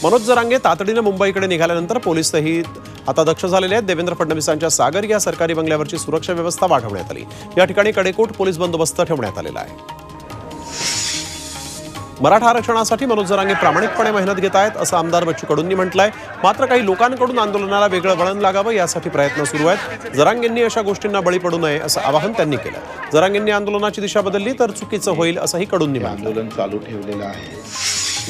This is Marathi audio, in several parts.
मनोज जरांगे तातडीने मुंबईकडे निघाल्यानंतर पोलीसही आता दक्ष झालेले आहेत। देवेंद्र फडणवीसांच्या सागर या सरकारी बंगल्यावरची सुरक्षा व्यवस्था वाढवण्यात आली। या ठिकाणी कडेकोट पोलीस बंदोबस्त ठेवण्यात आलेला आहे। मराठा आरक्षणासाठी मनोज जरांगे प्रामाणिकपणे मेहनत घेत आहेत असं आमदार बच्चू कडूंनी म्हटलंय। मात्र काही लोकांकडून आंदोलनाला वेगळं वळण लागावं यासाठी प्रयत्न सुरू आहेत। जरांगेंनी अशा गोष्टींना बळी पडू नये असं आवाहन त्यांनी केलं। जरांगेंनी आंदोलनाची दिशा बदलली तर चुकीचं होईल असंही कडूंनी म्हटलं। आंदोलन चालू ठेवलेलं आहे।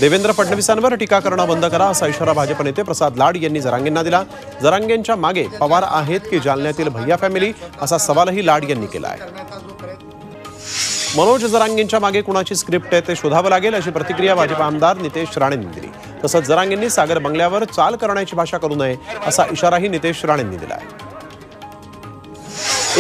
देवेंद्र फडणवीसांवर टीका करणं बंद करा असा इशारा भाजप नेते प्रसाद लाड यांनी जरांगेंना दिला। जरांगेंच्या मागे पवार आहेत की जालन्यातील भैया फॅमिली असा सवालही लाड यांनी केला आहे। मनोज जरांगेंच्या मागे कुणाची स्क्रिप्ट आहे ते शोधावं लागेल अशी प्रतिक्रिया भाजप आमदार नितेश राणेंनी दिली। तसंच जरांगेंनी सागर बंगल्यावर चाल करण्याची भाषा करू नये असा इशाराही नितेश राणेंनी दिला आहे।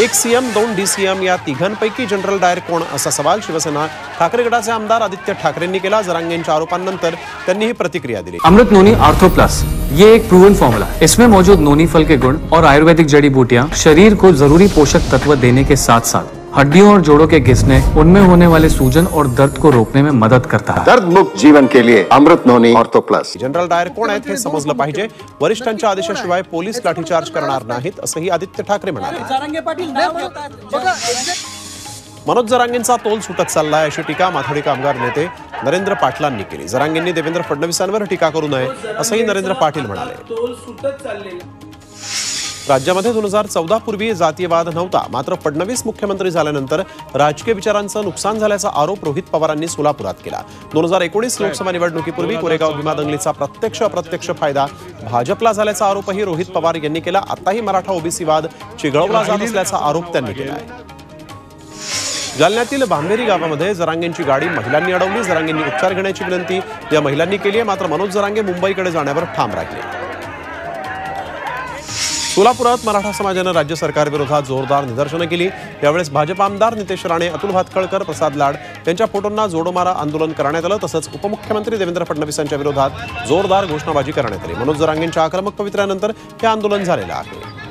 एक सीएम 2 डीसीएम या तिघांपैकी जनरल डायर कोण असा सवाल शिवसेना ठाकरे गटाचे आमदार आदित्य ठाकरेंनी केला। जरांगेंच्या आरोपांनंतर त्यांनी ही प्रतिक्रिया दिली। अमृत नोनी आर्थो प्लस ये एक प्रूवन फॉर्मूला है। इसमें मौजूद नोनी फल के गुण और आयुर्वेदिक जड़ी बूटियां शरीर को जरूरी पोषक तत्व देने के साथ साथ हड्डियों और जोड़ों के घिसने, उनमें होने वाले सूजन और दर्द को रोकने में मदद करता है। दर्द मुक्त जीवन के लिए अमृत नोनी ऑर्थो प्लस। जनरल डायर कोण आहेत हे समजलं पाहिजे। वरिष्ठांच्या आदेशाशिवाय पोलीस लाठीचार्ज करणार नाहीत असंही आदित्य ठाकरे म्हणाले। मनोज जरांगेंचा तोल सुटत चाललाय अशी टीका माथाडी कामगार नेते नरेंद्र पाटलांनी केली। जरांगेंनी देवेंद्र फडणवीसांवर टीका करू नये असंही नरेंद्र पाटील म्हणाले। राज्यामध्ये 2014 पूर्वी जातीयवाद नव्हता, मात्र फडणवीस मुख्यमंत्री झाल्यानंतर राजकीय विचारांचं नुकसान झाल्याचा आरोप रोहित पवारांनी सोलापुरात केला। 2019 लोकसभा निवडणुकीपूर्वी कोरेगाव भीमा दंगलीचा प्रत्यक्ष अप्रत्यक्ष फायदा भाजपला झाल्याचा आरोपही रोहित पवार यांनी केला। आताही मराठा ओबीसी वाद चिघळवला जात असल्याचा आरोप त्यांनी केला आहे। जालन्यातील बांभेरी गावामध्ये जरांगेंची गाडी महिलांनी अडवली। जरांगेंनी उपचार घेण्याची विनंती या महिलांनी केली आहे, मात्र मनोज जरांगे मुंबईकडे जाण्यावर ठाम राहिले। सोलापुरात मराठा समाजानं राज्य सरकारविरोधात जोरदार निदर्शनं केली। यावेळेस भाजप आमदार नितेश राणे, अतुल भातखळकर, प्रसाद लाड यांच्या फोटोंना जोडोमारा आंदोलन करण्यात आलं। तसंच उपमुख्यमंत्री देवेंद्र फडणवीसांच्या विरोधात जोरदार घोषणाबाजी करण्यात आली। मनोज जरांगेंच्या आक्रमक पवित्र्यानंतर हे आंदोलन झालेलं आहे।